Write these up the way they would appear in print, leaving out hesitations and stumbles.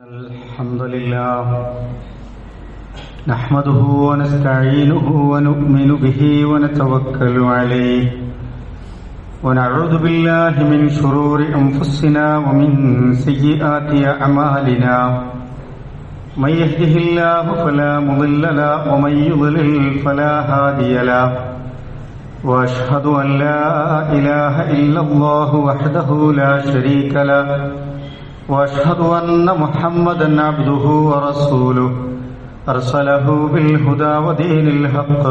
الحمد لله نحمده ونستعينه ونؤمن به ونتوكل عليه ونعوذ بالله من شرور أنفسنا ومن سيئات أعمالنا من يهده الله فلا مضل له ومن يضلل فلا هادي له وأشهد أن لا إله إلا الله وحده لا شريك له وأشهد أن محمدا عبده ورسوله أرسله بالهدى ودين الحق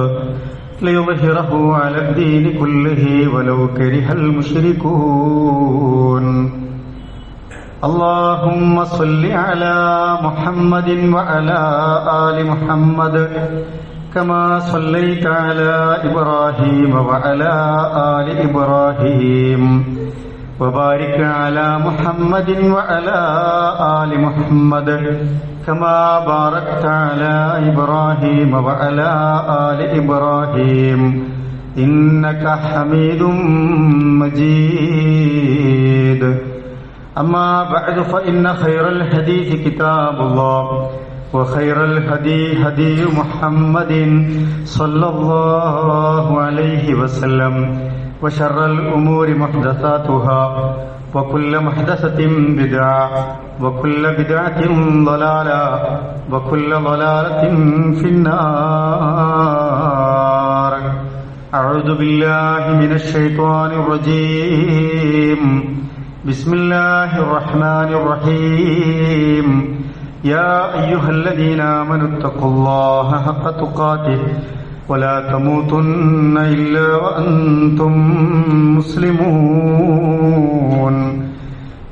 ليظهره على الدين كله ولو كره المشركون اللهم صل على محمد وعلى آل محمد كما صليت على إبراهيم وعلى آل إبراهيم وبارك على محمد وعلى آل محمد كما باركت على إبراهيم وعلى آل إبراهيم إنك حميد مجيد أما بعد فإن خير الحديث كتاب الله وخير الهدي هدي محمد صلى الله عليه وسلم وشر الأمور محدثاتها وكل محدثة بدعة وكل بدعة ضلالة وكل ضلالة في النار أعوذ بالله من الشيطان الرجيم بسم الله الرحمن الرحيم يا أيها الذين آمنوا اتقوا الله حق تقاته ولا تموتن إلا وأنتم مسلمون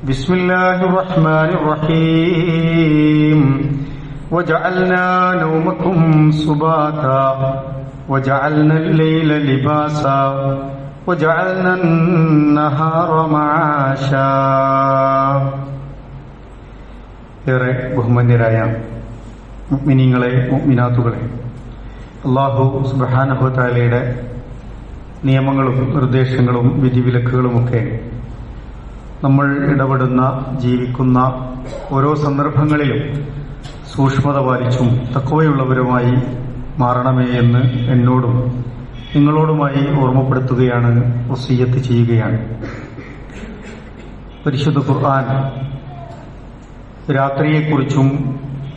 بسم الله الرحمن الرحيم وجعلنا نومكم سباتا وجعلنا الليل لباسا وجعلنا النهار معاشا. ഏറെ ബഹുമാന്യരായ മുഅ്മിനീങ്ങളെ മുഅ്മിനാത്തുകളെ, അല്ലാഹു സുബ്ഹാനഹു വ തആലയുടെ നിയമങ്ങളും നിർദ്ദേശങ്ങളും വിധിവിലക്കുകളുമൊക്കെ നമ്മൾ ഇടപെടുന്ന ജീവിക്കുന്ന ഓരോ സന്ദർഭങ്ങളിലും സൂക്ഷ്മത പാലിച്ചും തഖ്വയുള്ളവരുമായി മാറണമേ എന്ന് എന്നോടും നിങ്ങളോടുമായി ഓർമ്മപ്പെടുത്തുകയാണ്, വസിയ്യത്ത് ചെയ്യുകയാണ്. പരിശുദ്ധ ഖുർആൻ രാത്രിയെക്കുറിച്ചും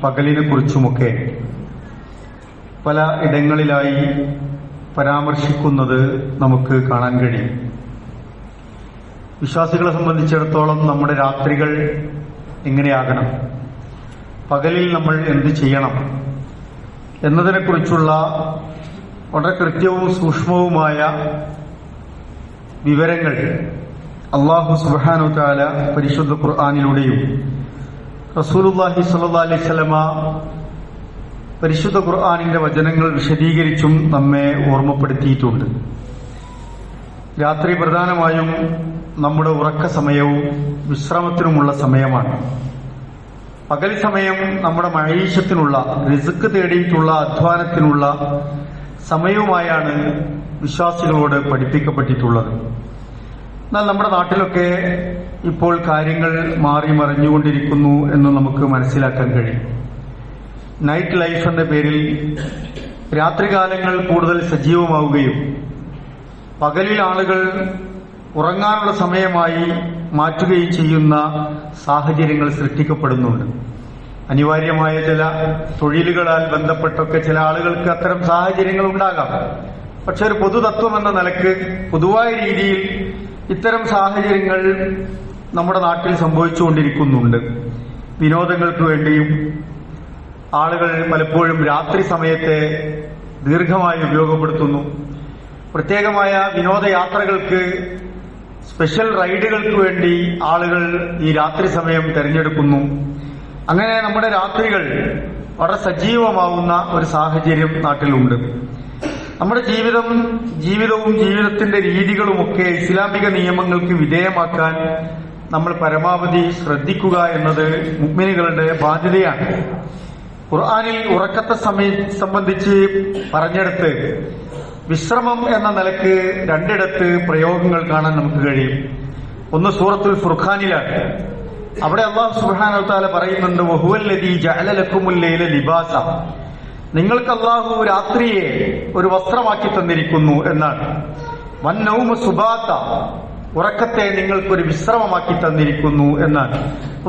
പകലിനെക്കുറിച്ചുമൊക്കെ പല ഇടങ്ങളിലായി പരാമർശിക്കുന്നത് നമുക്ക് കാണാൻ കഴിയും. വിശ്വാസികളെ സംബന്ധിച്ചിടത്തോളം നമ്മുടെ രാത്രികൾ എങ്ങനെയാകണം, പകലിൽ നമ്മൾ എന്ത് ചെയ്യണം എന്നതിനെക്കുറിച്ചുള്ള വളരെ കൃത്യവും സൂക്ഷ്മവുമായ വിവരങ്ങൾ അല്ലാഹു സുബ്ഹാനഹു വ തആല പരിശുദ്ധ ഖുർആനിലൂടെയും റസൂലുള്ളാഹി സ്വല്ലല്ലാഹു അലൈഹി വസല്ലമ പരിശുദ്ധ ഖുർആനിന്റെ വചനങ്ങൾ വിശദീകരിച്ചും നമ്മെ ഓർമ്മപ്പെടുത്തിയിട്ടുണ്ട്. രാത്രി പ്രധാനമായും നമ്മുടെ ഉറക്ക സമയവും വിശ്രമത്തിനുമുള്ള സമയമാണ്. പകൽ സമയം നമ്മുടെ മഈശത്തിനുള്ള, റിസ്ക് തേടിയിട്ടുള്ള അധ്വാനത്തിനുള്ള സമയവുമായാണ് വിശ്വാസികളോട് പഠിപ്പിക്കപ്പെട്ടിട്ടുള്ളത്. എന്നാൽ നമ്മുടെ നാട്ടിലൊക്കെ ഇപ്പോൾ കാര്യങ്ങൾ മാറി മറിഞ്ഞുകൊണ്ടിരിക്കുന്നു എന്ന് നമുക്ക് മനസ്സിലാക്കാൻ കഴിയും. നൈറ്റ് ലൈഫ് എന്ന പേരിൽ രാത്രികാലങ്ങൾ കൂടുതൽ സജീവമാവുകയും പകലിൽ ആളുകൾ ഉറങ്ങാനുള്ള സമയമായി മാറ്റുകയും ചെയ്യുന്ന സാഹചര്യങ്ങൾ സൃഷ്ടിക്കപ്പെടുന്നുണ്ട്. അനിവാര്യമായ ചില തൊഴിലുകളാൽ ബന്ധപ്പെട്ടൊക്കെ ചില ആളുകൾക്ക് അത്തരം സാഹചര്യങ്ങൾ ഉണ്ടാകാം. പക്ഷെ ഒരു പൊതുതത്വം എന്ന നിലക്ക് പൊതുവായ രീതിയിൽ ഇത്തരം സാഹചര്യങ്ങൾ നമ്മുടെ നാട്ടിൽ സംഭവിച്ചുകൊണ്ടിരിക്കുന്നുണ്ട്. വിനോദങ്ങൾക്ക് വേണ്ടിയും ആളുകൾ പലപ്പോഴും രാത്രി സമയത്തെ ദീർഘമായി ഉപയോഗപ്പെടുത്തുന്നു. പ്രത്യേകമായ വിനോദയാത്രകൾക്ക്, സ്പെഷ്യൽ റൈഡുകൾക്ക് വേണ്ടി ആളുകൾ ഈ രാത്രി സമയം തെരഞ്ഞെടുക്കുന്നു. അങ്ങനെ നമ്മുടെ രാത്രികൾ വളരെ സജീവമാവുന്ന ഒരു സാഹചര്യം നാട്ടിലുണ്ട്. നമ്മുടെ ജീവിതവും ജീവിതത്തിന്റെ രീതികളുമൊക്കെ ഇസ്ലാമിക നിയമങ്ങൾക്ക് വിധേയമാക്കാൻ നമ്മൾ പരമാവധി ശ്രദ്ധിക്കുക എന്നത് മുഅ്മിനുകളുടെ ബാധ്യതയാണ്. ഖുർആനിൽ ഉറക്കത്തെ സംബന്ധിച്ച് പറഞ്ഞെടുത്ത് വിശ്രമം എന്ന നിലക്ക് രണ്ടിടത്ത് പ്രയോഗങ്ങൾ കാണാൻ നമുക്ക് കഴിയും. ഒന്ന് സൂറത്തുൽ ഫുർഖാനിലാണ്. അവിടെ അല്ലാഹു സുബ്ഹാനഹു വ തആല പറയുന്നുണ്ട് വഹുവല്ലദീ ജഅല ലക്കുമുൽ ലൈല ലിബാസ, നിങ്ങൾക്ക് അല്ലാഹു രാത്രിയെ ഒരു വസ്ത്രമാക്കി തന്നിരിക്കുന്നു എന്നാണ്. വന്നൗമ സുബാത, ഉറക്കത്തെ നിങ്ങൾക്കൊരു വിശ്രമമാക്കി തന്നിരിക്കുന്നു എന്നാണ്.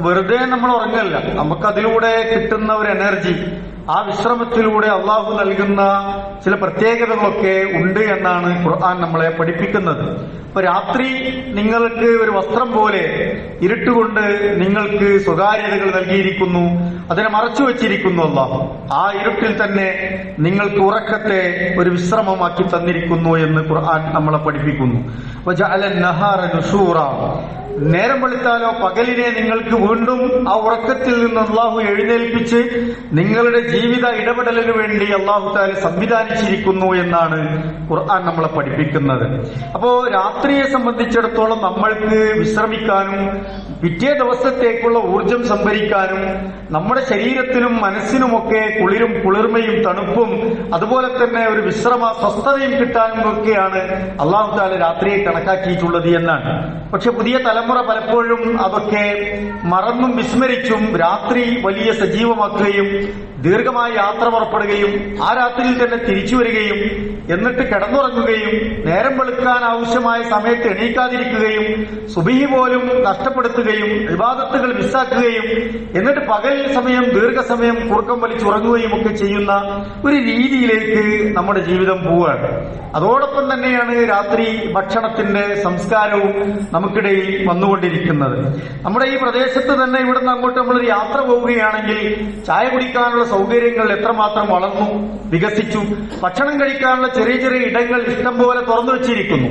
വെറുതെ നമ്മൾ ഉറങ്ങല്ല, നമുക്കതിലൂടെ കിട്ടുന്ന ഒരു എനർജി, ആ വിശ്രമത്തിലൂടെ അള്ളാഹു നൽകുന്ന ചില പ്രത്യേകതകളൊക്കെ ഉണ്ട് എന്നാണ് ഖുർആൻ നമ്മളെ പഠിപ്പിക്കുന്നത്. അപ്പൊ രാത്രി നിങ്ങൾക്ക് ഒരു വസ്ത്രം പോലെ ഇരുട്ടുകൊണ്ട് നിങ്ങൾക്ക് സ്വകാര്യതകൾ നൽകിയിരിക്കുന്നു, അതിനെ മറച്ചു വെച്ചിരിക്കുന്നു അള്ളാഹു. ആ ഇരുട്ടിൽ തന്നെ നിങ്ങൾക്ക് ഉറക്കത്തെ ഒരു വിശ്രമമാക്കി തന്നിരിക്കുന്നു എന്ന് ഖുർആൻ നമ്മളെ പഠിപ്പിക്കുന്നു. നേരം വെളുത്താലോ പകലിനെ നിങ്ങൾക്ക് വീണ്ടും ആ ഉറക്കത്തിൽ നിന്ന് അള്ളാഹു എഴുന്നേൽപ്പിച്ച് നിങ്ങളുടെ ജീവിത ഇടപെടലിന് വേണ്ടി അള്ളാഹു തആല സംവിധാനിച്ചിരിക്കുന്നു എന്നാണ് ഖുർആൻ നമ്മളെ പഠിപ്പിക്കുന്നത്. അപ്പോ രാത്രിയെ സംബന്ധിച്ചിടത്തോളം നമ്മൾക്ക് വിശ്രമിക്കാനും പിറ്റേ ദിവസത്തേക്കുള്ള ഊർജം സംഭരിക്കാനും നമ്മുടെ ശരീരത്തിനും മനസ്സിനുമൊക്കെ കുളിർമയും തണുപ്പും അതുപോലെ തന്നെ ഒരു സ്വസ്ഥതയും കിട്ടാനും ഒക്കെയാണ് അള്ളാഹു തആല രാത്രിയെ കണക്കാക്കിയിട്ടുള്ളത് എന്നാണ്. പക്ഷെ പുതിയ തലമുറ പലപ്പോഴും അതൊക്കെ മറന്നും വിസ്മരിച്ചും രാത്രി വലിയ സജീവമാക്കുകയും ദീർഘമായ യാത്ര പുറപ്പെടുകയും ആ രാത്രിയിൽ തന്നെ തിരിച്ചു വരികയും എന്നിട്ട് കിടന്നുറങ്ങുകയും നേരം വെളുക്കാൻ ആവശ്യമായ സമയത്ത് എണീക്കാതിരിക്കുകയും സുബഹി പോലും നഷ്ടപ്പെടുത്തുകയും ഇബാദത്തുകൾ മിസ്സാക്കുകയും എന്നിട്ട് പകൽ സമയം ദീർഘസമയം കുറുക്കം വലിച്ചുറങ്ങുകയും ഒക്കെ ചെയ്യുന്ന ഒരു രീതിയിലേക്ക് നമ്മുടെ ജീവിതം പോവുകയാണ്. അതോടൊപ്പം തന്നെയാണ് രാത്രി ഭക്ഷണത്തിന്റെ സംസ്കാരവും നമുക്കിടയിൽ വന്നുകൊണ്ടിരിക്കുന്നത്. നമ്മുടെ ഈ പ്രദേശത്ത് തന്നെ ഇവിടുന്ന് അങ്ങോട്ട് നമ്മളൊരു യാത്ര പോവുകയാണെങ്കിൽ ചായ കുടിക്കാനുള്ള സൗകര്യങ്ങൾ എത്രമാത്രം വളർന്നു വികസിച്ചു. ഭക്ഷണം കഴിക്കാനുള്ള ചെറിയ ചെറിയ ഇടങ്ങൾ ഇഷ്ടം പോലെ തുറന്നു വെച്ചിരിക്കുന്നു.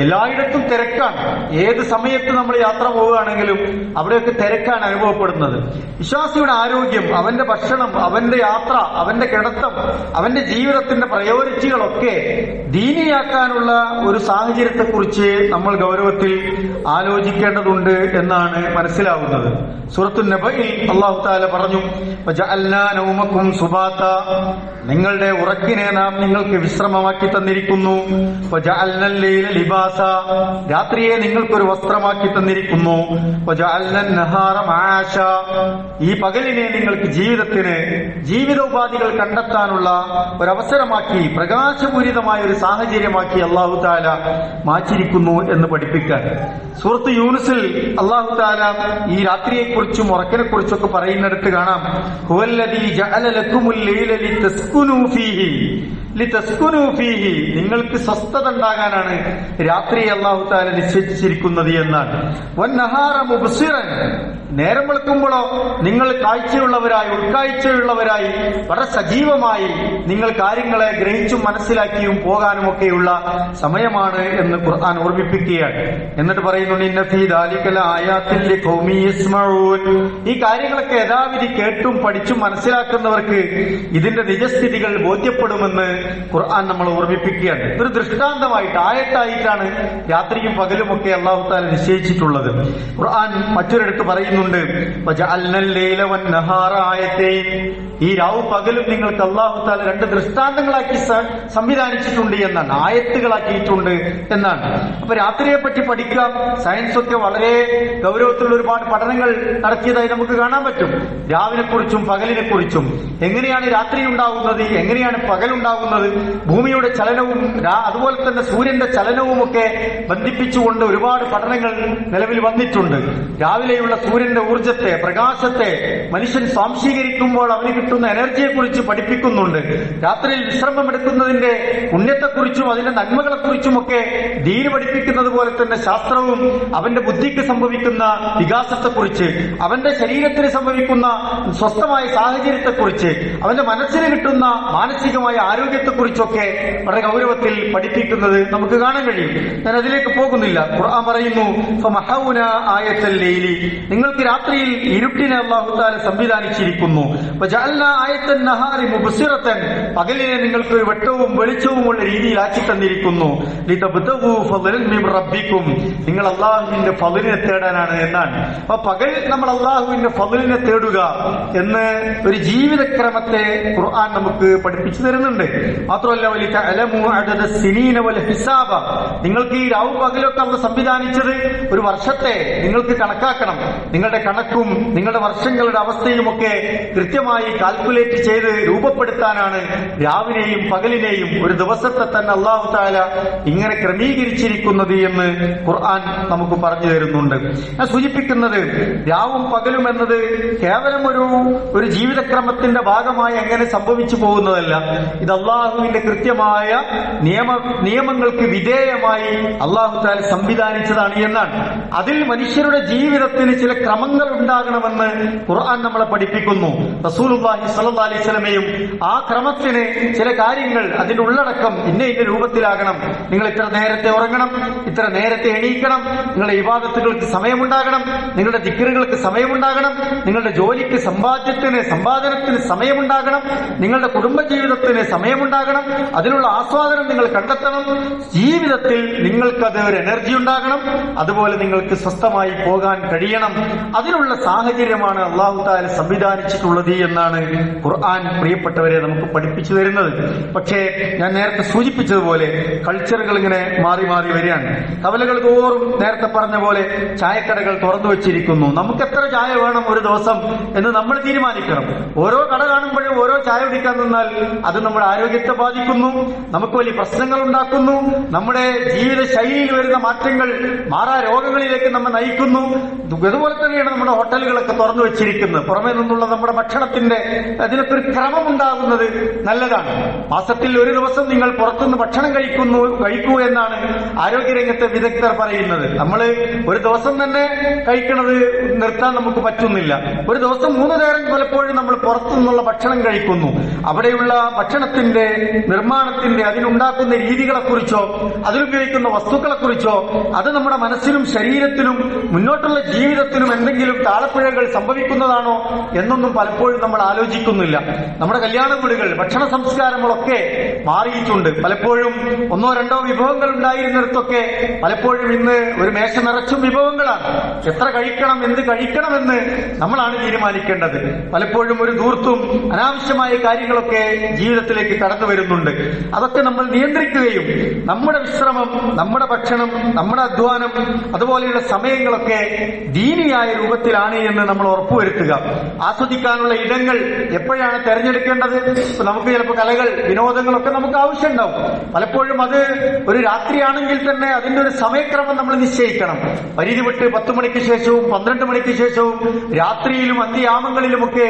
എല്ലായിടത്തും തിരക്കാണ്. ഏത് സമയത്ത് നമ്മൾ യാത്ര പോവുകയാണെങ്കിലും അവിടെയൊക്കെ തിരക്കാണ് അനുഭവപ്പെടുന്നത്. വിശ്വാസിയുടെ ആരോഗ്യം, അവന്റെ ഭക്ഷണം, അവന്റെ യാത്ര, അവന്റെ കിടത്തം, അവന്റെ ജീവിതത്തിന്റെ പ്രയോറിറ്റികളൊക്കെ ദീനിയാക്കാനുള്ള ഒരു സാഹചര്യത്തെക്കുറിച്ച് നമ്മൾ ഗൗരവത്തിൽ ആലോചിക്കേണ്ടതുണ്ട് എന്നാണ് മനസ്സിലാവുന്നത്. സൂറത്തു നബയിൽ അല്ലാഹു തആല പറഞ്ഞു, വജഅൽനാ നൗമക്കും സുബാത, നിങ്ങളുടെ ഉറക്കിനെ നാം നിങ്ങൾക്ക് വിശ്രമമാക്കി തന്നിരിക്കുന്നു. വജഅൽനൽ ലൈല ലിബാസ, രാത്രിയെ നിങ്ങൾക്കൊരു വസ്ത്രമാക്കി തന്നിരിക്കുന്നു. വജഅൽനൻ നഹാറ മആശ, ഈ പകലിനെ നിങ്ങൾക്ക് ജീവിതത്തിന് ജീവിതോപാധികൾ കണ്ടെത്താനുള്ള ഒരവസരമാക്കി പ്രകാശപൂരിതമായ ഒരു സാഹചര്യമാക്കി അല്ലാഹു തആല മാറ്റിയിരിക്കുന്നു എന്ന് പഠിപ്പിക്കാൻ. സൂറത്ത് യൂനുസിൽ അല്ലാഹു തആല ഈ രാത്രിയെക്കുറിച്ചും ഉറക്കിനെക്കുറിച്ചൊക്കെ പറയുന്നിടത്ത് കാണാം, ഹുവല്ലദീ ജഅല ലക്കുമുൽ ലൈല ലിതസ്കുനൂ ഫീഹി, നിങ്ങൾക്ക് സ്വസ്ഥത ഉണ്ടാകാനാണ് രാത്രിയെ അല്ലാഹു തആല നിശ്ചയിച്ചിരിക്കുന്നത് എന്നാണ്. വന്നഹാറ മുബ്സിറൻ, നേരം വെളുക്കുമ്പോഴോ നിങ്ങൾ കാഴ്ചയുള്ളവരായി ഉൾക്കാഴ്ചയുള്ളവരായി വളരെ സജീവമായി നിങ്ങൾ കാര്യങ്ങളെ ഗ്രഹിച്ചും മനസ്സിലാക്കിയും പോകാനുമൊക്കെയുള്ള സമയമാണ് എന്ന് ഖുർആൻ ഓർമ്മിപ്പിക്കുകയാണ്. എന്നിട്ട് പറയുന്നുണ്ട്, ഇന്ന ഫീ ദാലിക ലആയാത്തിൻ ലിഖൗമി യസ്മഊൻ, ഈ കാര്യങ്ങളൊക്കെ യഥാവിധി കേട്ടും പഠിച്ചും മനസ്സിലാക്കുന്നവർക്ക് ഇതിന്റെ നിജസ്ഥിതികൾ ബോധ്യപ്പെടുമെന്ന് ഖുർആൻ നമ്മൾ ഓർമ്മിപ്പിക്കുകയാണ്. ഒരു ദൃഷ്ടാന്തമായിട്ട് ആയത്തായിട്ടാണ് രാത്രിയും പകലുമൊക്കെ അല്ലാഹു തആല നിശ്ചയിച്ചിട്ടുള്ളത്. ഖുർആൻ മറ്റൊരിടത്ത് പറയുന്നുണ്ട്, വജഅൽനൽ ലൈല വന്നഹാറ ആയത്തൈൻ, ഈ രാവും പകലും നിങ്ങൾക്ക് അല്ലാഹു തആല രണ്ട് ദൃഷ്ടാന്തങ്ങളാക്കി സംവിധാനിച്ചിട്ടുണ്ട് എന്നാണ്, ആയത്തുകളാക്കിയിട്ടുണ്ട് എന്നാണ്. അപ്പൊ രാത്രിയെ പറ്റി പഠിക്കാം. സയൻസ് ഒക്കെ വളരെ ഗൗരവത്തിലുള്ള ഒരുപാട് പഠനങ്ങൾ നടത്തിയതായി നമുക്ക് കാണാൻ പറ്റും. രാവിനെ കുറിച്ചും പകലിനെ കുറിച്ചും, എങ്ങനെയാണ് രാത്രി ഉണ്ടാകുന്നത്, എങ്ങനെയാണ് പകലുണ്ടാകുന്നത്, ഭൂമിയുടെ ചലനവും അതുപോലെ തന്നെ സൂര്യന്റെ ചലനവുമൊക്കെ ബന്ധിപ്പിച്ചുകൊണ്ട് ഒരുപാട് പഠനങ്ങൾ നിലവിൽ വന്നിട്ടുണ്ട്. രാവിലെയുള്ള സൂര്യന്റെ ഊർജത്തെ, പ്രകാശത്തെ മനുഷ്യൻ സ്വാംശീകരിക്കുമ്പോൾ അവന് കിട്ടുന്ന എനർജിയെ കുറിച്ച് പഠിപ്പിക്കുന്നുണ്ട്. രാത്രിയിൽ വിശ്രമമെടുക്കുന്നതിന്റെ പുണ്യത്തെക്കുറിച്ചും അതിന്റെ നന്മകളെക്കുറിച്ചുമൊക്കെ ദീന് പഠിപ്പിക്കുന്നത് പോലെ തന്നെ ശാസ്ത്രവും അവന്റെ ബുദ്ധിക്ക് സംഭവിക്കുന്ന വികാസത്തെക്കുറിച്ച്, അവന്റെ ശരീരത്തിന് സംഭവിക്കുന്ന സ്വസ്ഥമായ സാഹചര്യത്തെക്കുറിച്ച്, അവന്റെ മനസ്സിന് കിട്ടുന്ന മാനസികമായ ആരോഗ്യത്തെക്കുറിച്ചൊക്കെ വളരെ ഗൗരവത്തിൽ പഠിപ്പിക്കുന്നത് നമുക്ക് കാണാൻ കഴിയും. ഞാൻ അതിലേക്ക് പോകുന്നില്ല. ഖുർആൻ പറയുന്നു, ഫമഹൗനാ ആയത്തൽ ലൈലി, നിങ്ങൾക്ക് രാത്രിയിൽ ഇരുട്ടിനെ അല്ലാഹു തആല സംവിധാനിച്ചിരിക്കുന്നു. വജഅൽനാ ആയത്തൻ നഹാരി മുബ്സിറതൻ, പകലിനെ നിങ്ങൾക്ക് ഒരു വെട്ടവും വെളിച്ചവുമുള്ള രീതിയിൽ ആക്കി തന്നിരിക്കുന്നു. ലിതബ്തഗൂ ഫളൻ മിൻ റബ്ബിക്കും, നിങ്ങൾ അല്ലാഹുവിൽ അള്ളാഹുവിന്റെ ഫളിനെ തേടാനാണ് എന്നാണ്. അപ്പൊ പകൽ നമ്മൾ അള്ളാഹുവിന്റെ ഫളിനെ തേടുക എന്ന് ഒരു ജീവിതക്രമത്തെ ഖുർആൻ നമുക്ക് പഠിപ്പിച്ചു തരുന്നുണ്ട്. മാത്രമല്ല വലിതഅലമു അദദ സിനീന വൽ ഹിസാബ, നിങ്ങൾക്ക് ഈ രാവും പകലൊക്കെ അള്ളാഹു സംവിധാനിച്ചത് ഒരു വർഷത്തെ നിങ്ങൾക്ക് കണക്കാക്കണം. നിങ്ങളുടെ കണക്കും നിങ്ങളുടെ വർഷങ്ങളുടെ അവസ്ഥയും ഒക്കെ കൃത്യമായി കാൽക്കുലേറ്റ് ചെയ്ത് രൂപപ്പെടുത്താനാണ് രാവിനെയും പകലിനെയും ഒരു ദിവസത്തെ തന്നെ അല്ലാഹു തആല ഇങ്ങനെ ക്രമീകരിച്ചിരിക്കുന്നത് എന്ന് ഖുർആൻ നമുക്ക് പറഞ്ഞു തരുന്നുണ്ട്. ഞാൻ സൂചിപ്പിക്കുന്നത് രാവും പകലും എന്നത് കേവലം ഒരു ജീവിതക്രമത്തിന്റെ ഭാഗമായി എങ്ങനെ സംഭവിച്ചു പോകുന്നതല്ല. ഇത് അള്ളാഹുവിന്റെ കൃത്യമായ നിയമങ്ങൾക്ക് വിധേയമായി അള്ളാഹു തആല സംവിധാനിച്ചതാണ് എന്നാണ്. അതിൽ മനുഷ്യരുടെ ജീവിതത്തിന് ചില ക്രമങ്ങൾ ഉണ്ടാകണമെന്ന് ഖുർആൻ നമ്മളെ പഠിപ്പിക്കുന്നു. റസൂലുള്ളാഹി സ്വല്ലല്ലാഹി അലൈഹി വസല്ലമയും ആ ക്രമത്തിന് ചില കാര്യങ്ങൾ, അതിന്റെ ഉള്ളടക്കം ഇന്ന രൂപത്തിലാകണം. നിങ്ങൾ ഇത്ര നേരത്തെ ഉറങ്ങണം, ഇത്ര നേരത്തെ എണീക്കണം, നിങ്ങളുടെ ഇബാദത്തുകൾക്ക് സമയമുണ്ടാകണം, നിങ്ങളുടെ ദിക്റുകൾക്ക് സമയമുണ്ടാകണം, നിങ്ങളുടെ ജോലിക്ക് സമ്പാദനത്തിന് സമയമുണ്ടാകണം, നിങ്ങളുടെ കുടുംബജീവിതത്തിന് സമയമുണ്ടാകണം, അതിനുള്ള ആസ്വാദനം നിങ്ങൾ കണ്ടെത്തണം, ജീവിതത്തിൽ നിങ്ങൾക്കത് ഒരു എനർജി ഉണ്ടാകണം, അതുപോലെ നിങ്ങൾക്ക് സ്വസ്ഥമായി പോകാൻ കഴിയണം. അതിനുള്ള സാഹചര്യമാണ് അല്ലാഹു തആല സംവിധാനിച്ചിട്ടുള്ളത് എന്നാണ് ഖുർആൻ പ്രിയപ്പെട്ടവരെ നമുക്ക് പഠിപ്പിച്ചു തരുന്നത്. പക്ഷേ ഞാൻ നേരത്തെ സൂചിപ്പിച്ചതുപോലെ കൾച്ചറുകൾ ഇങ്ങനെ മാറി മാറി വരികയാണ്. കവലകൾ തോറും നേരത്തെ പറഞ്ഞ പോലെ ചായക്കടകൾ തുറന്നു വെച്ചിരിക്കുന്നു. നമുക്ക് എത്ര ചായ വേണം ഒരു ദിവസം എന്ന് നമ്മൾ തീരുമാനിക്കണം. ഓരോ കട കാണുമ്പോഴും ഓരോ ചായ കുടിക്കാൻ നിന്നാൽ അത് നമ്മുടെ ആരോഗ്യത്തെ ബാധിക്കുന്നു, നമുക്ക് വലിയ പ്രശ്നങ്ങൾ ഉണ്ടാക്കുന്നു, നമ്മുടെ ജീവിത ശൈലിയിൽ വരുന്ന മാറ്റങ്ങൾ മാറാ രോഗങ്ങളിലേക്ക് നമ്മെ നയിക്കുന്നു. അതുപോലെ തന്നെയാണ് നമ്മുടെ ഹോട്ടലുകളൊക്കെ തുറന്നു വെച്ചിരിക്കുന്നത്. പുറമേ നിന്നുള്ള നമ്മുടെ ഭക്ഷണത്തിന്റെ അതിനൊക്കെ ഒരു ക്രമം ഉണ്ടാകുന്നത് നല്ലതാണ്. മാസത്തിൽ ഒരു ദിവസം നിങ്ങൾ പുറത്തുനിന്ന് ഭക്ഷണം കഴിക്കൂ എന്നാണ് ആരോഗ്യരംഗത്തെ വിദഗ്ധർ പറയുന്നത്. നമ്മൾ ഒരു ദിവസം തന്നെ കഴിക്കുന്നത് നിർത്താൻ നമുക്ക് പറ്റുന്നില്ല. ഒരു ദിവസം 3 നേരം പലപ്പോഴും നമ്മൾ പുറത്തുനിന്നുള്ള ഭക്ഷണം കഴിക്കുന്നു. അവിടെയുള്ള ഭക്ഷണത്തിന്റെ നിർമ്മാണത്തിന്റെ അതിനുണ്ടാക്കുന്ന രീതികളെക്കുറിച്ചോ അതിലുപയോഗിക്കുന്ന വസ്തുക്കളെക്കുറിച്ചോ അത് നമ്മുടെ മനസ്സിനും ശരീരത്തിനും മുന്നോട്ടുള്ള ജീവിതത്തിനും എന്തെങ്കിലും താളപ്പിഴകൾ സംഭവിക്കുന്നതാണോ എന്നൊന്നും പലപ്പോഴും നമ്മൾ ആലോചിക്കുന്നില്ല. നമ്മുടെ കല്യാണ വീടുകൾ, ഭക്ഷണ സംസ്കാരങ്ങളൊക്കെ മാറിയിട്ടുണ്ട്. പലപ്പോഴും 1-2 വിഭവങ്ങൾ ഉണ്ടായിരുന്നിടത്തൊക്കെ പലപ്പോഴും ഇന്ന് ഒരു മേശ നിറച്ചും വിഭവങ്ങളാണ്. എത്ര കഴിക്കണം, എന്ത് കഴിക്കണമെന്ന് നമ്മളാണ് തീരുമാനിക്കേണ്ടത്. പലപ്പോഴും ഒരു ധൂർത്തും അനാവശ്യമായ കാര്യങ്ങളൊക്കെ ജീവിതത്തിലേക്ക് കടന്നു വരുന്നുണ്ട്. അതൊക്കെ നമ്മൾ നിയന്ത്രിക്കുകയും നമ്മുടെ വിശ്രമം, നമ്മുടെ ഭക്ഷണം, നമ്മുടെ അധ്വാനം, അതുപോലെയുള്ള സമയങ്ങളൊക്കെ ദീനിയായ രൂപത്തിലാണ് എന്ന് നമ്മൾ ഉറപ്പുവരുത്തുക. ആസ്വദിക്കാനുള്ള ഇടങ്ങൾ എപ്പോഴാണ് തെരഞ്ഞെടുക്കേണ്ടത്? നമുക്ക് ചിലപ്പോൾ കലകൾ, വിനോദങ്ങളൊക്കെ നമുക്ക് ആവശ്യമുണ്ടാവും. പലപ്പോഴും അത് ഒരു രാത്രിയാണെങ്കിൽ തന്നെ അതിന്റെ ഒരു സമയക്രമം നമ്മൾ നിശ്ചയിക്കണം. പരിധി വിട്ട് 10 മണിക്ക് ശേഷവും 12 മണിക്ക് ശേഷവും രാത്രിയിലും അന്ത്യയാമങ്ങളിലുമൊക്കെ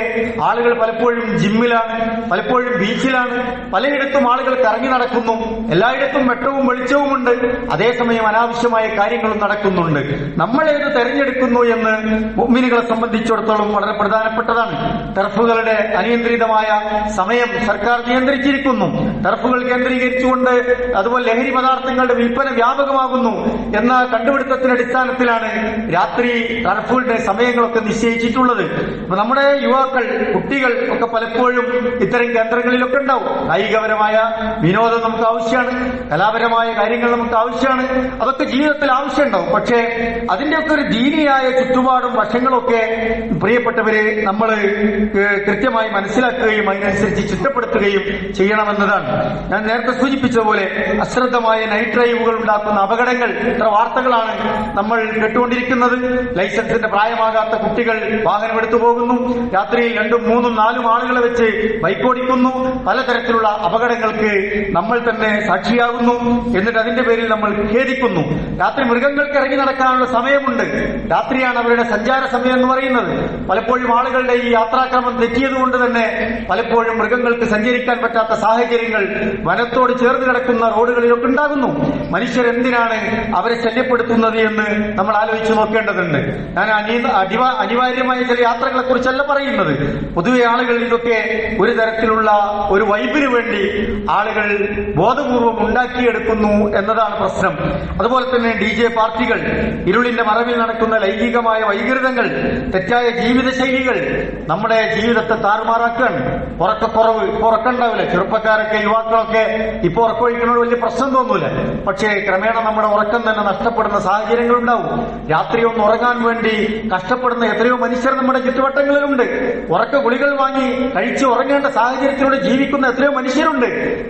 ആളുകൾ പലപ്പോഴും ജിമ്മിലാണ്, പലപ്പോഴും ബീച്ചിലാണ്, പലയിടത്തും ആളുകൾ കറങ്ങി നടക്കുന്നു. എല്ലായിടത്തും വെട്ടവും വെളിച്ചവുമുണ്ട്, അതേസമയം അനാവശ്യമായ കാര്യങ്ങളും നടക്കുന്നുണ്ട്. നമ്മളേത് തെരഞ്ഞെടുക്കുന്നു എന്ന് മുഅ്മിനുകളെ സംബന്ധിച്ചിടത്തോളം വളരെ പ്രധാനപ്പെട്ടതാണ്. ടർഫുകളുടെ അനിയന്ത്രിതമായ സമയം സർക്കാർ നിയന്ത്രിച്ചിരിക്കുന്നു. ടർഫുകൾ കേന്ദ്രീകരിച്ചുകൊണ്ട് അതുപോലെ ലഹരി പദാർത്ഥങ്ങളുടെ വിൽപ്പന വ്യാപകമാകുന്നു എന്ന കണ്ടുപിടുത്തത്തിന്റെ അടിസ്ഥാനത്തിലാണ് രാത്രി ടർഫുകളുടെ സമയങ്ങളൊക്കെ നിശ്ചയിച്ചിട്ടുള്ളത്. അപ്പൊ നമ്മുടെ യുവാക്കൾ, കുട്ടികൾ ഒക്കെ പലപ്പോഴും ഇത്തരം കേന്ദ്രങ്ങളിലൊക്കെ ഉണ്ടാവും. കായികപരമായ വിനോദം നമുക്ക് ആവശ്യമാണ്, കലാപരമായ കാര്യങ്ങൾ നമുക്ക് ആവശ്യമാണ്, അതൊക്കെ ജീവിതത്തിൽ ആവശ്യമുണ്ടാവും. പക്ഷേ അതിന്റെയൊക്കെ ഒരു ദീനിയായ ചുറ്റുപാടും വശങ്ങളൊക്കെ പ്രിയപ്പെട്ടവരെ നമ്മൾ കൃത്യമായി മനസ്സിലാക്കുകയും അതിനനുസരിച്ച് ചിട്ടപ്പെടുത്തുകയും ചെയ്യണമെന്നതാണ്. ഞാൻ നേരത്തെ സൂചിപ്പിച്ചതുപോലെ അശ്രദ്ധമായ നൈറ്റ് ഡ്രൈവുകൾ ഉണ്ടാക്കുന്ന അപകടങ്ങൾ എത്ര വാർത്തകളാണ് നമ്മൾ കേട്ടുകൊണ്ടിരിക്കുന്നത്. ലൈസൻസിന്റെ പ്രായമാകാത്ത കുട്ടികൾ വാഹനമെടുത്തു പോകുന്നു, രാത്രിയിൽ 2, 3, 4 ആളുകളെ വെച്ച് ബൈക്ക് ഓടിക്കുന്നു, പലതരത്തിലുള്ള അപകടങ്ങൾക്ക് നമ്മൾ തന്നെ സാക്ഷിയാകുന്നു. എന്നിട്ട് അതിന്റെ പേരിൽ നമ്മൾ ഖേദിക്കുന്നു. രാത്രി മൃഗങ്ങൾക്ക് ഇറങ്ങി നടക്കാനുള്ള സമയമുണ്ട്, രാത്രിയാണ് അവരുടെ സഞ്ചാര സമയം എന്ന് പറയുന്നത്. പലപ്പോഴും ആളുകളുടെ ഈ യാത്രാക്രമം തെറ്റിയതുകൊണ്ട് തന്നെ പലപ്പോഴും മൃഗങ്ങൾക്ക് സഞ്ചരിക്കാൻ പറ്റാത്ത സാഹചര്യങ്ങൾ വനത്തോട് ചേർന്ന് കിടക്കുന്ന റോഡുകളിലൊക്കെ ഉണ്ടാകുന്നു. മനുഷ്യരെന്തിനാണ് അവരെ ശല്യപ്പെടുത്തുന്നത് എന്ന് നമ്മൾ ആലോചിച്ച് നോക്കേണ്ടതുണ്ട്. ഞാൻ അനിവാര്യമായ ചില യാത്രകളെ കുറിച്ചല്ല പറയുന്നത്. പൊതുവെ ആളുകൾ ഇതൊക്കെ ഒരു തരത്തിലുള്ള ഒരു വൈബിന് വേണ്ടി ആളുകൾ ബോധപൂർവം ഉണ്ടാക്കിയെടുക്കുന്നു എന്നതാണ് പ്രശ്നം. അതുപോലെ തന്നെ DJ പാർട്ടികൾ, ഇരുളിന്റെ മറവിൽ നടക്കുന്ന ലൈംഗികമായ വൈകൃതങ്ങൾ, തെറ്റായ ജീവിതശൈലികൾ നമ്മുടെ ജീവിതത്തെ താറുമാറാക്കുകയാണ്. ഉറക്കക്കുറവ്, ഇപ്പൊ ഉറക്കമുണ്ടാവില്ല. ചെറുപ്പക്കാരൊക്കെ, യുവാക്കളൊക്കെ ഇപ്പൊ ഉറക്കമൊഴിക്കുന്നത് വലിയ പ്രശ്നം തോന്നൂല. പക്ഷേ ക്രമേണ നമ്മുടെ ഉറക്കം തന്നെ നഷ്ടപ്പെടുന്ന സാഹചര്യങ്ങൾ സാഹചര്യങ്ങൾ ഉണ്ടാവും. രാത്രി ഒന്ന് ഉറങ്ങാൻ വേണ്ടി കഷ്ടപ്പെടുന്ന എത്രയോ മനുഷ്യർ നമ്മുടെ ചുറ്റുവട്ടങ്ങളിലുണ്ട്. ഉറക്ക ഗുളികൾ വാങ്ങി കഴിച്ച് ഉറങ്ങേണ്ട സാഹചര്യത്തിലൂടെ ജീവിക്കുന്ന എത്രയോ മനുഷ്യരുണ്ട്.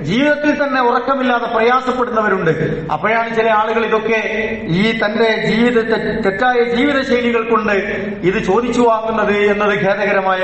ജീവിതത്തിൽ തന്നെ ഉറക്കമില്ലാതെ പ്രയാസപ്പെടുന്നവരുണ്ട്. അപ്പോഴാണ് ചില ആളുകൾ ഇതൊക്കെ ഈ തന്റെ തെറ്റായ ജീവിത ശൈലികൾ കൊണ്ട് ഇത് ചോദിച്ചു വാങ്ങുന്നത് എന്നത് ഖേദകരമായ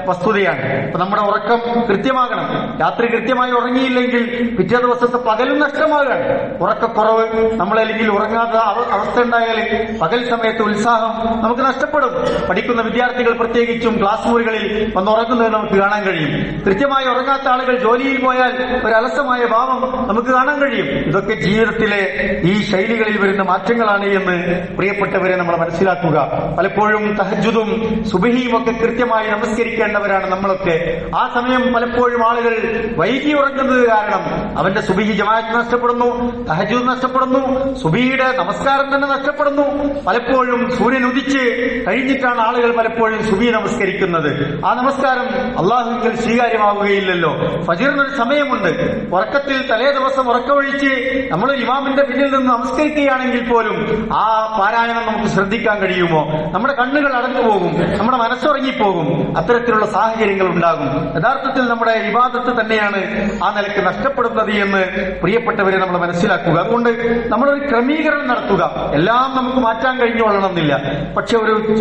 വസ്തുതയാണ്. അപ്പൊ നമ്മുടെ ഉറക്കം കൃത്യമാകണം. രാത്രി കൃത്യമായി ഉറങ്ങിയില്ലെങ്കിൽ പിറ്റേ ദിവസത്തെ പകലും നഷ്ടമാകാണ്. ഉറക്കക്കുറവ് നമ്മളല്ലെങ്കിൽ ഉറങ്ങാത്ത അവസ്ഥ ഉണ്ടായാൽ പകൽ സമയത്ത് ഉത്സാഹം നമുക്ക് നഷ്ടപ്പെടും. പഠിക്കുന്ന വിദ്യാർത്ഥികൾ പ്രത്യേകിച്ചും ക്ലാസ് മുറികളിൽ വന്ന് ഉറങ്ങുന്നത് നമുക്ക് കാണാൻ കഴിയും. കൃത്യമായി ഉറങ്ങാത്ത ആളുകൾ ജോലിയിൽ പോയാൽ ഒരു അലസമായ ഭാവം നമുക്ക് കാണാൻ കഴിയും. ഇതൊക്കെ ജീവിതത്തിലെ ഈ ശൈലികളിൽ വരുന്ന മാറ്റങ്ങളാണ് എന്ന് പ്രിയപ്പെട്ടവരെ നമ്മൾ മനസ്സിലാക്കുക. പലപ്പോഴും തഹജ്ജുദും സുബ്ഹിയും ഒക്കെ കൃത്യമായി നമസ്കരിക്കേണ്ടവരാണ് നമ്മളൊക്കെ. ആ സമയം പലപ്പോഴും ആളുകൾ വൈകി ഉറങ്ങുന്നത് കാരണം അവന്റെ സുബ്ഹി ജമാഅത്ത് നഷ്ടപ്പെടുന്നു, തഹജ്ജുദ് നഷ്ടപ്പെടുന്നു, സുബ്ഹിയുടെ നമസ്കാരം തന്നെ നഷ്ടപ്പെടുന്നു. പലപ്പോഴും സൂര്യൻ ഉദിച്ച് കഴിഞ്ഞിട്ടാണ് ആളുകൾ പലപ്പോഴും സുബ്ഹി നമസ്കരിക്കുന്നത്. ആ നമസ്കാരം അള്ളാഹുവിൽ സ്വീകാര്യമാവുകയില്ലല്ലോ. ഫജ്റിനൊരു സമയമുണ്ട്. ഉറക്കത്തിൽ തലേ ദിവസം ഉറക്കമൊഴിച്ച് നമ്മൾ ഇമാമിന്റെ പിന്നിൽ നിന്ന് നമസ്കരിക്കുകയാണെങ്കിൽ പോലും ആ പാരായണം നമുക്ക് ശ്രദ്ധിക്കാൻ കഴിയുമോ? നമ്മുടെ കണ്ണുകൾ അടഞ്ഞുപോകും, നമ്മുടെ മനസ്സുറങ്ങിപ്പോകും. അത്തരത്തിലുള്ള സാഹചര്യങ്ങൾ ഉണ്ടാകും. യഥാർത്ഥത്തിൽ നമ്മുടെ ഇബാദത്ത് തന്നെയാണ് ആ നിലയ്ക്ക് നഷ്ടപ്പെടുന്നത് എന്ന് പ്രിയപ്പെട്ടവരെ നമ്മൾ മനസ്സിലാക്കുക. അതുകൊണ്ട് നമ്മളൊരു ക്രമീകരണം നടത്തുക. എല്ലാം നമുക്ക് മാറ്റാൻ കഴിഞ്ഞുകൊള്ളണമെന്നില്ല. പക്ഷെ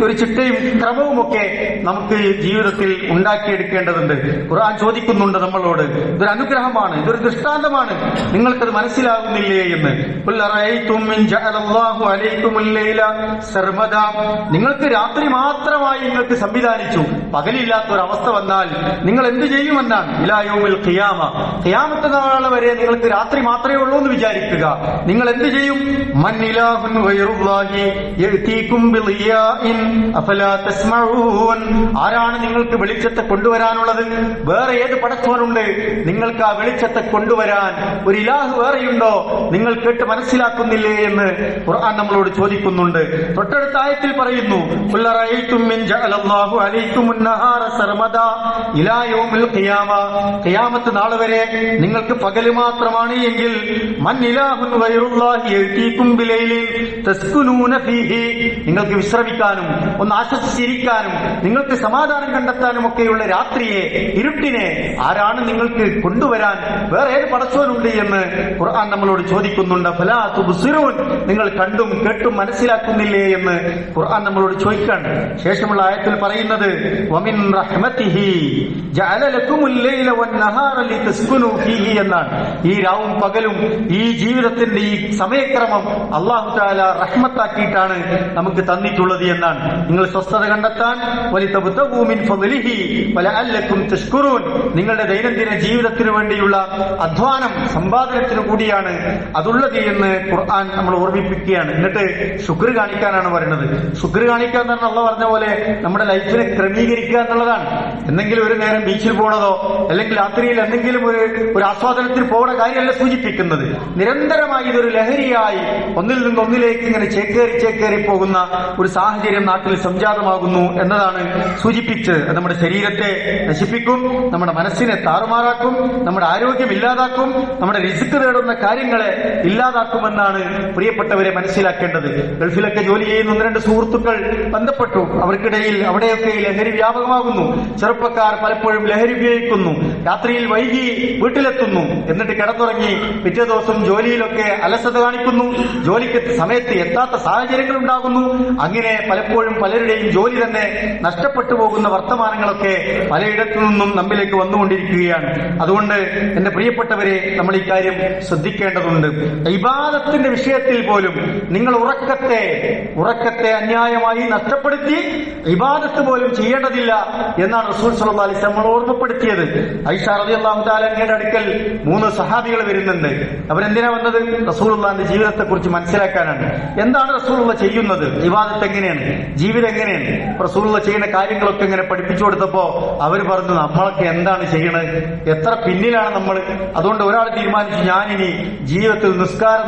ഒരു ചിട്ടയും ക്രമവും ഒക്കെ നമുക്ക് ജീവിതത്തിൽ ഉണ്ടാക്കിയെടുക്കേണ്ടതുണ്ട്. ഖുർആൻ ചോദിക്കുന്നുണ്ട് നമ്മളോട്, ഇതൊരു അനുഗ്രഹമാണ്, ഇതൊരു ദൃഷ്ടാന്തമാണ്, നിങ്ങൾക്കത് മനസ്സിലാകുന്നില്ലേ എന്ന്. നിങ്ങൾക്ക് രാത്രി മാത്രമായി നിങ്ങൾക്ക് സംവിധാനിച്ചു, പകലില്ലാത്ത ഒരു അവസ്ഥ വന്നാൽ നിങ്ങൾ എന്ത് ചെയ്യുമെന്നാണ്. ഇലാ യൗമിൽ ഖിയാമ, ഖിയാമത്ത് നാൾ വരെ നിങ്ങൾക്ക് രാത്രി മാത്രമേ ഉള്ളൂ എന്ന് വിചാരിക്കുക. നിങ്ങൾ എന്ത് ചെയ്യും? മൻ ഇലാഹുൻ ഗൈറുല്ലാഹി യഅതീകും ബിളിയാഇൻ അഫലാ തസ്മഊൻ. ആരാണ് നിങ്ങൾക്ക് വെളിച്ചത്തെ കൊണ്ടുവരാനുള്ളത്? വേറെ ഏത് പടച്ചവനുണ്ട് നിങ്ങൾക്ക് ആ വെളിച്ചത്തെ കൊണ്ടുവരാൻ? ഒരു ഇലാഹ് വേറെയുണ്ടോ? നിങ്ങൾ കേട്ട് മനസ്സിലാക്കുന്നില്ലേ എന്ന് ഖുർആൻ നമ്മളോട് ചോദിക്കുന്നുണ്ട്. തൊട്ടടുത്ത ആയത്തിൽ പറയുന്നു, ഖുൽ അറഅയ്തും മിൻ ജഅലല്ലാഹു അലൈകുമുൻ നഹാറ സർമദാ ഇലാ യൗമിൽ ഖിയാമ. ഖിയാമത്ത് നാൾ വരെ നിങ്ങൾക്ക് പകല് മാത്രമാണ് എങ്കിൽ മൻ ഇലാഹുൻ ഗൈറുല്ലാഹി യഅതീകും ബിലൈലിൻ തസ്കുനൂന ഫീഹി, നിങ്ങൾക്ക് വിശ്രമിക്കാനും ഒന്ന് ആശ്വസിച്ചിരിക്കാനും നിങ്ങൾക്ക് സമാധാനം കണ്ടെത്താനും ഒക്കെയുള്ള രാത്രിയെ, ഇരുട്ടിനെ ആരാണ് നിങ്ങൾക്ക് കൊണ്ടുവരാൻ? വേറെ ഏത് പടച്ചവനുണ്ട് എന്ന് ഖുർആൻ നമ്മളോട് ചോദിക്കുന്നുണ്ട്. ഫലാ തുബ്സിറൂൻ, നിങ്ങൾ കണ്ടും കേട്ടും മനസ്സിലാക്കുന്നില്ലേ എന്ന് ഖുർആൻ നമ്മളോട് ചോദിക്കാണ്. ശേഷമുള്ള ആയത്തിൽ പറയുന്നത് വമിൻ റഹ്മതിഹി ജഅല ലക്കുമുൽ ലൈല വന്നഹാറ ലിതസ്കുനൂ ഫീഹി എന്നാണ്. ഈ രാവും പകലും ഈ ജീവിതത്തിന്റെ ഈ സമയക്രമം അല്ലാഹു തആല റഹ്മത്താക്കിയിട്ടാണ് നമുക്ക് തന്നിട്ടുള്ളത് എന്നാണ്. നിങ്ങൾ സ്വസ്ഥത കണ്ടെത്താൻ, വലിതബ്തഗൂ മിൻ ഫളിഹി വലഅല്ലക്കും തഷ്കുറൂൻ, നിങ്ങളുടെ ദൈനംദിന ജീവിതത്തിന് വേണ്ടിയുള്ള അധ്വാനം സമ്പാദനത്തിന് കൂടിയാണ് അതുള്ളത് എന്ന് ഖുർആൻ നമ്മൾ ഓർമ്മിപ്പിക്കുകയാണ്. എന്നിട്ട് ശുക്ർ കാണിക്കാനാണ് പറയുന്നത്. ശുക്ർ കാണിക്കാൻ എന്ന് അള്ളാഹ് പറഞ്ഞ പോലെ നമ്മുടെ ലൈഫിനെ ക്രമീകരിക്കുക എന്നുള്ളതാണ്. എന്തെങ്കിലും ഒരു നേരം ബീച്ചിൽ പോണതോ അല്ലെങ്കിൽ രാത്രിയിൽ എന്തെങ്കിലും ഒരു ആസ്വാദനത്തിന് പോകുന്ന കാര്യമല്ല സൂചിപ്പിക്കുന്നത്. നിരന്തരമായി ഇതൊരു ലഹരിയായി ഒന്നിൽ നിന്ന് ഒന്നിലേക്ക് ഇങ്ങനെ ചേക്കേറി പോകുന്ന ഒരു സാഹചര്യം നാട്ടിൽ സംജാതമാകുന്നു എന്നതാണ് സൂചിപ്പിച്ച്. അത് നമ്മുടെ ശരീരത്തെ നശിപ്പിക്കും, നമ്മുടെ മനസ്സിനെ താറുമാറാക്കും, നമ്മുടെ ആരോഗ്യം ഇല്ലാതാക്കും, നമ്മുടെ റിസ്ക് തേടുന്ന കാര്യങ്ങളെ ഇല്ലാതാക്കുമെന്നാണ് പ്രിയപ്പെട്ടവരെ മനസ്സിലാക്കേണ്ടത്. ഗൾഫിലൊക്കെ ജോലി ചെയ്യുന്ന ഒന്ന് രണ്ട് സുഹൃത്തുക്കൾ ബന്ധപ്പെട്ടു. അവർക്കിടയിൽ അവിടെയൊക്കെ ലഹരി വ്യാപകമാകുന്നു. ചെറുപ്പക്കാർ പലപ്പോഴും ലഹരി ഉപയോഗിക്കുന്നു. രാത്രിയിൽ വൈകി വീട്ടിലെത്തുന്നു, എന്നിട്ട് കിടന്നുറങ്ങി പിറ്റേ ദിവസം ജോലിയിലൊക്കെ അലസത കാണിക്കുന്നു, ജോലിക്ക് സമയത്ത് എത്താത്ത സാഹചര്യങ്ങൾ ഉണ്ടാകുന്നു. അങ്ങനെ പലപ്പോഴും പലരുടെയും ജോലി തന്നെ നഷ്ടപ്പെട്ടു പോകുന്ന വർത്തമാനങ്ങളൊക്കെ പലയിടത്തു നിന്നും നമ്മിലേക്ക് വന്നുകൊണ്ടിരിക്കുകയാണ്. അതുകൊണ്ട് എന്റെ പ്രിയപ്പെട്ടവരെ, നമ്മൾ ഈ കാര്യം ശ്രദ്ധിക്കേണ്ടതുണ്ട്. ഇബാദത്തിന്റെ വിഷയത്തിൽ പോലും നിങ്ങൾ ഉറക്കത്തെ അന്യായമായി നഷ്ടപ്പെടുത്തി ഇബാദത്ത് പോലും ചെയ്യേണ്ടതില്ല എന്നാണ് റസൂൽ സ്വല്ലല്ലാഹു അലൈഹി വസല്ലം ഓർമ്മപ്പെടുത്തിയത്. ഐഷ റളിയല്ലാഹു തആല അൻഹയുടെ അടുക്കൽ 3 സഹാബികൾ വരുന്നുണ്ട്. അവരെന്തിനാ വന്നത്? റസൂലുള്ളാഹിന്റെ ജീവിതത്തെ കുറിച്ച് മനസ്സിലാക്കാനാണ്. എന്താണ് റസൂലുള്ള ചെയ്യുന്നത്, ഇബാദത്ത് എങ്ങനെയാണ്, ജീവിതം എങ്ങനെയാണ്, റസൂലുള്ള ചെയ്യുന്ന കാര്യങ്ങളൊക്കെ ഇങ്ങനെ പഠിപ്പിച്ചു കൊടുത്തപ്പോ അവർ പറഞ്ഞു, നമ്മളൊക്കെ എന്താണ് ചെയ്യണത്, എത്ര പിന്നിലാണ് നമ്മൾ. അതുകൊണ്ട് ഒരാൾ തീരുമാനിച്ചു, ഞാനിനി ജീവിതത്തിൽ നിസ്കാരം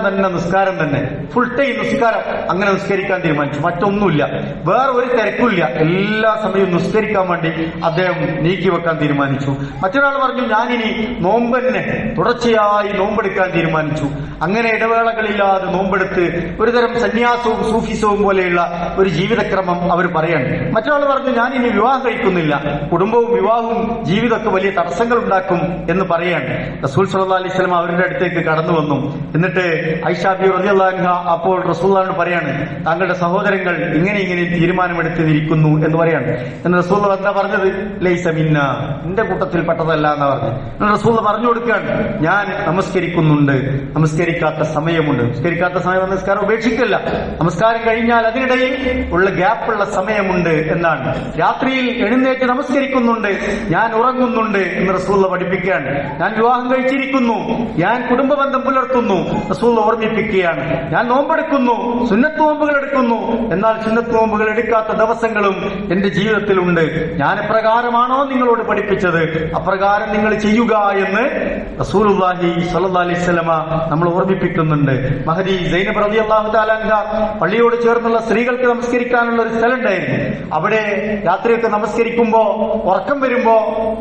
തന്നെ ഫുൾ ടൈം നിസ്കാരം, അങ്ങനെ നിസ്കരിക്കാൻ തീരുമാനിച്ചു. മറ്റൊന്നുമില്ല, വേറെ ഒരു തിരക്കില്ല, എല്ലാ സമയവും നിസ്കരിക്കാൻ വേണ്ടി അദ്ദേഹം നീക്കിവെക്കാൻ തീരുമാനിച്ചു. മറ്റൊരാൾ പറഞ്ഞു, ഞാനിനി നോമ്പ് തന്നെ തുടർച്ചയായി നോമ്പെടുക്കാൻ തീരുമാനിച്ചു. അങ്ങനെ ഇടവേളകളില്ലാതെ നോമ്പെടുത്ത് ഒരുതരം തരം സന്യാസവും സൂഫിസവും പോലെയുള്ള ഒരു ജീവിതക്രമം അവർ പറയാണ്. മറ്റൊരാൾ പറഞ്ഞു, ഞാൻ ഇനി വിവാഹം കഴിക്കുന്നില്ല, കുടുംബവും വിവാഹവും ജീവിതമൊക്കെ വലിയ തടസ്സങ്ങൾ ഉണ്ടാക്കും എന്ന് പറയാണ്. റസൂൽ സല്ലല്ലാഹു അലൈഹി വസല്ലം അവരുടെ അടുത്തേക്ക് കടന്നു വന്നു. എന്നിട്ട് ആയിഷ ബി റളിയല്ലാഹു അൻഹ അപ്പോൾ റസൂലുള്ളാഹിനോട് പറയാണ്, താങ്കളുടെ സഹോദരങ്ങൾ ഇങ്ങനെ തീരുമാനമെടുത്തിരിക്കുന്നു എന്ന് പറയാണ്. എന്ന് റസൂൽ എന്താ പറഞ്ഞത്? ലൈസ മിന്ന, എന്റെ കൂട്ടത്തിൽപ്പെട്ടതല്ല എന്നാ പറഞ്ഞു. റസൂൽ പറഞ്ഞു കൊടുക്കുകയാണ്, ഞാൻ നമസ്കരിക്കുന്നുണ്ട്, നമസ്കരിക്കാത്ത സമയമുണ്ട്. നമസ്കരിക്കാത്ത സമയം നമസ്കാരം ഉപേക്ഷിക്കല്ല, നമസ്കാരം കഴിഞ്ഞാൽ അതിനിടയിൽ ഉള്ള ഗ്യാപ്പുള്ള സമയമുണ്ട് എന്നാണ്. രാത്രിയിൽ എഴുന്നേറ്റ് നമസ്കരിക്കുന്നുണ്ട്, ഞാൻ ഉറങ്ങുന്നുണ്ട് എന്ന് റസൂൽ പഠിപ്പിക്കുകയാണ്. ഞാൻ വിവാഹം കഴിച്ചിരിക്കുന്നു, ഞാൻ കുടുംബബന്ധം പുലർത്തുന്നു, റസൂൽ ഓർമ്മിപ്പിക്കുകയാണ്. ഞാൻ നോമ്പെടുക്കുന്നു, സുന്നത്ത് നോമ്പുകൾ എടുക്കുന്നു, എന്നാൽ സുന്നത്ത് നോമ്പുകൾ എടുക്കാത്ത ദിവസങ്ങളും എന്റെ ജീവിതത്തിലുണ്ട്. ഞാൻ എപ്രകാരമാണോ നിങ്ങളോട് പഠിപ്പിച്ചത് അപ്രകാരം നിങ്ങൾ ചെയ്യുക എന്ന് റസൂലുള്ളാഹി സ്വല്ലല്ലാഹു അലൈഹി വസല്ലമ നമ്മൾ ഓർമ്മിപ്പിക്കുന്നുണ്ട്. മഹദി സൈനബ് റളിയല്ലാഹു തആല അൻഹ പള്ളിയോട് ചേർന്നുള്ള സ്ത്രീകൾക്ക് നമസ്കരിക്കാനുള്ള ഒരു സ്ഥലം ഉണ്ടായിരുന്നു. അവിടെ രാത്രിയൊക്കെ നമസ്കരിക്കുമ്പോ ഉറക്കം വരുമ്പോ,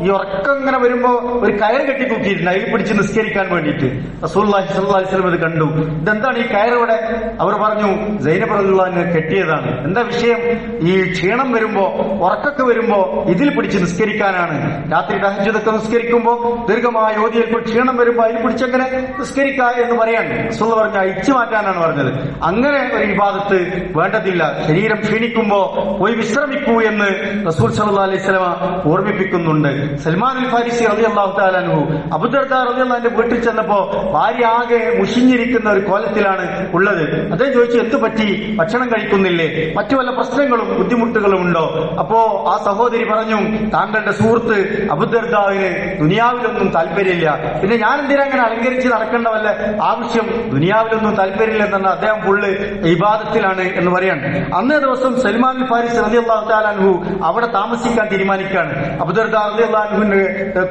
ഈ ഉറക്കം ഇങ്ങനെ വരുമ്പോ ഒരു കയർ കെട്ടി തൂക്കിയിട്ടുണ്ട്, അതിൽ പിടിച്ച് നിസ്കരിക്കാൻ വേണ്ടിയിട്ട്. റസൂലുള്ളാഹി സ്വല്ലല്ലാഹു അലൈഹി വസല്ലം ഇത് കണ്ടു. ഇതെന്താണ് ഈ കയറോടെ? അവർ പറഞ്ഞു, സൈനബ് റളിയല്ലാഹു അൻഹ കെട്ടിയതാണ്. എന്താ വിഷയം? ഈ ക്ഷീണം വരുമ്പോ, ഉറക്കൊക്കെ വരുമ്പോ ഇതിൽ പിടിച്ച് നിസ്കരിക്കാനാണ്. രാത്രി തഹജ്ജുദൊക്കെ നിസ്കരിക്കുമ്പോ ദീർഘമായ ഓതിയപ്പോൾ ക്ഷീണം വരുമ്പോ അതിൽ പിടിച്ചെങ്ങനെ നിസ്കരിക്കുക എന്ന് പറയാണ്. റസൂൽ പറഞ്ഞു, അയച്ചു മാറ്റാനാണ് പറഞ്ഞത്. അങ്ങനെ ഒരു ഇബാദത്ത് വേണ്ടതില്ല, ശരീരം ക്ഷീണിക്കുമ്പോ പോയി വിശ്രമിക്കൂ എന്ന് റസൂൽ സല്ലല്ലാഹു അലൈഹി വസല്ലം ഓർമ്മിപ്പിക്കുന്നുണ്ട്. സൽമാൻ അൽ ഫാരിസി റളിയല്ലാഹു തആല അൻഹു അബൂദർദാ റളിയല്ലാഹു അൻഹുവിന്റെ വീട്ടിൽ ചെന്നപ്പോ ഭാര്യ ആകെ മുഷിഞ്ഞിരിക്കുന്ന ഒരു കോലത്തിലാണ് ഉള്ളത്. അദ്ദേഹം ചോദിച്ചു, എന്തു പറ്റി, ഭക്ഷണം കഴിക്കുന്നില്ലേ, മറ്റു വല്ല പ്രശ്നങ്ങളും ബുദ്ധിമുട്ടുകളും ഉണ്ടോ? അപ്പോ ആ സഹോദരി പറഞ്ഞു, താങ്കളുടെ സുഹൃത്ത് അബൂദർദാവിന് ദുനിയാവിലൊന്നും താല്പര്യമില്ല, പിന്നെ ഞാൻ എന്തിനാ അങ്ങനെ അലങ്കരിച്ച് നടക്കേണ്ട വല്ല ആവശ്യം, ദുനിയാവിലൊന്നും താല്പര്യമില്ലെന്നാണ്, അദ്ദേഹം ഫുള്ള് ഇബാദത്തിലാണ് എന്ന് പറയാണ്. അന്നേ ദിവസം സൽമാൻ അൽ ഫാരിസി റളിയല്ലാഹു തആല അൻഹു അവിടെ താമസിക്കാൻ തീരുമാനിക്കുകയാണ്. അബൂദർദാ റളിയല്ലാഹു അൻഹുവിന്റെ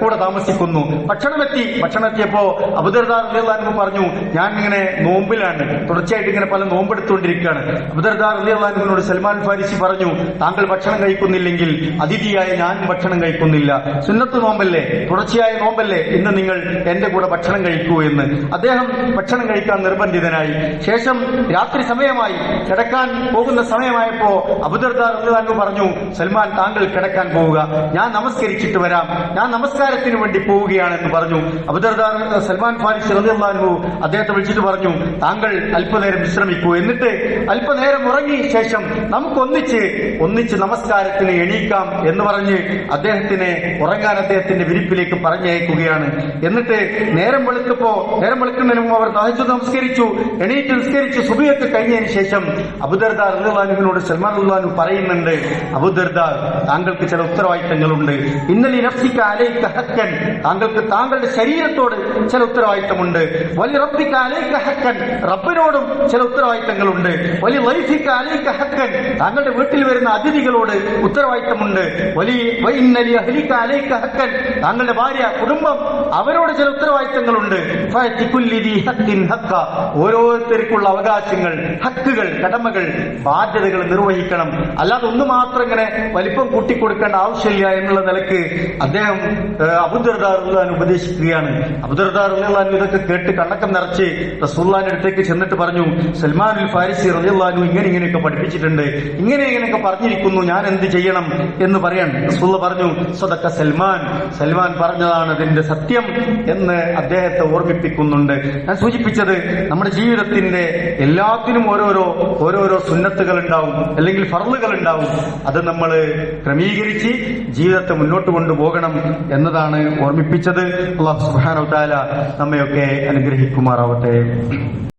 കൂടെ താമസിക്കുന്നു. ഭക്ഷണമെത്തിയപ്പോ അബൂദർദാ റളിയല്ലാഹു അൻഹു പറഞ്ഞു, ഞാൻ ഇങ്ങനെ നോമ്പിലാണ്, തുടർച്ചയായിട്ട് ഇങ്ങനെ പല നോമ്പെടുത്തുകൊണ്ടിരിക്കുകയാണ്. അബൂദർദാ റളിയല്ലാഹു അൻഹുവിനോട് സൽമാൻ അൽ ഫാരിസി പറഞ്ഞു, താങ്കൾ ഭക്ഷണം കഴിക്കുന്നില്ലെങ്കിൽ അതിഥിയായ ഞാനും ഭക്ഷണം കഴിക്കുന്നില്ല, സുന്നത്ത് നോമ്പല്ലേ, തുടർച്ചയായ നോമ്പല്ലേ, ഇന്ന് നിങ്ങൾ എന്റെ കൂടെ ഭക്ഷണം കഴിക്കൂ എന്ന്. അദ്ദേഹം ഭക്ഷണം കഴിക്കാൻ നിർബന്ധിതനായി. ശേഷം രാത്രി സമയമായി, കിടക്കാൻ പോകുന്ന സമയമായപ്പോ അബൂദർദാ റളിയല്ലാഹു അൻഹു പറഞ്ഞു, സൽമാൻ താങ്കൾ കിടക്കാൻ പോവുക, ഞാൻ നമസ്കരിച്ചിട്ട് വരാം, ഞാൻ നമസ്കാരത്തിന് വേണ്ടി പോവുകയാണെന്ന് പറഞ്ഞു. അബൂദർദാ സൽമാൻ ഫാരിസി റളിയല്ലാഹു അൻഹു അദ്ദേഹത്തെ വിളിച്ചിട്ട് പറഞ്ഞു, താങ്കൾ അല്പനേരം വിശ്രമിക്കൂ, എന്നിട്ട് അല്പനേരം ഉറങ്ങിയ ശേഷം നമുക്ക് ഒന്നിച്ച് നമസ്കാരത്തിന് എണീക്കാം എന്ന് പറഞ്ഞ് അദ്ദേഹത്തിനെ ഉറങ്ങാൻ അദ്ദേഹത്തിന്റെ വിരിപ്പിലേക്ക് പറഞ്ഞയക്കുകയാണ്. എന്നിട്ട് നേരം വെളുക്കുന്നതിന് മുമ്പ് അവർ തഹജ്ജുദ് നമസ്കരിച്ചു, എണീറ്റ് നിസ്കരിച്ചു. സുബഹിയൊക്കെ കഴിഞ്ഞതിന് ശേഷം അബൂദർദാ റളിയല്ലാഹു അൻഹുവിനോട് സൽമാൻ റളിയല്ലാഹു അൻഹു പറയുന്നുണ്ട്, അബൂദർദാ താങ്കൾക്ക് ചില ഉത്തരവാദിത്തങ്ങളുണ്ട്. ഇന്നലി നഫ്സിക അലൈക ഹഖൻ, താങ്കളുടെ ശരീരത്തോട് ചില ഉത്തരവാദിത്തമുണ്ട്. വലി റബ്ബിക അലൈക ഹഖൻ, റബ്ബിനോടും ചില ഉത്തരവാദിത്തങ്ങളുണ്ട്. വലി ലൈഫിക അലൈക ഹഖൻ, താങ്കളുടെ വീട്ടിൽ വരുന്ന അതിഥികളോട് ഉത്തരവാദിത്തമുണ്ട്. ഇന്നലി അഹ്ലിക അലൈക ഹഖൻ, താങ്കളുടെ ഭാര്യ, കുടുംബം, അവരോട് ചില ഉത്തരവാദിത്തങ്ങളുണ്ട്. ഫഅതി കുല്ലി ദി ഹഖിൻ ഹഖ, ഓരോരുത്തർക്കുള്ള അവകാശങ്ങൾ, ഹക്കുകൾ, കടമകൾ, ബാധ്യതകൾ നിർവഹിക്കണം. അല്ലാതെ ഒന്ന് മാത്രം ഇങ്ങനെ വലിപ്പം കൂട്ടിക്കൊടുക്കേണ്ട ആവശ്യമില്ല എന്നുള്ള നിലക്ക് അദ്ദേഹം അബൂദർദാ റളിയല്ലാഹു അൻഹു ഉപദേശിക്കുകയാണ്. അബൂദർദാ റളിയല്ലാഹു അൻഹു ഇതൊക്കെ കേട്ട് കണ്ണക്കം നിറച്ച് റസൂലുള്ളാഹിന്റെ അടുത്തേക്ക് ചെന്നിട്ട് പറഞ്ഞു, സൽമാൻ അൽ ഫാരിസി റളിയല്ലാഹു അൻഹു ഇങ്ങനെയൊക്കെ പഠിപ്പിച്ചിട്ടുണ്ട്, ഇങ്ങനെയൊക്കെ പറഞ്ഞിരിക്കുന്നു, ഞാൻ എന്ത് ചെയ്യണം എന്ന് പറയാണ്. റസൂലുള്ളാഹി പറഞ്ഞു, സദഖ സൽമാൻ പറഞ്ഞതാണ് അതിന്റെ സത്യം എന്ന് അദ്ദേഹത്തെ ഓർമ്മിപ്പിക്കുന്നുണ്ട്. ഞാൻ സൂചിപ്പിച്ചത്, നമ്മുടെ ജീവിതത്തിന്റെ എല്ലാത്തിനും ഓരോരോ സുന്നത്തുകൾ ഉണ്ടാവും, അല്ലെങ്കിൽ ഫർളുകൾ ഉണ്ടാവും. അത് നമ്മൾ ക്രമീകരിച്ച് ജീവിതത്തെ മുന്നോട്ട് കൊണ്ടുപോകണം എന്നതാണ് ഓർമ്മിപ്പിച്ചത്. അല്ലാഹു സുബ്ഹാനഹു വ തആല നമ്മയൊക്കെ അനുഗ്രഹിക്കുമാറാവട്ടെ.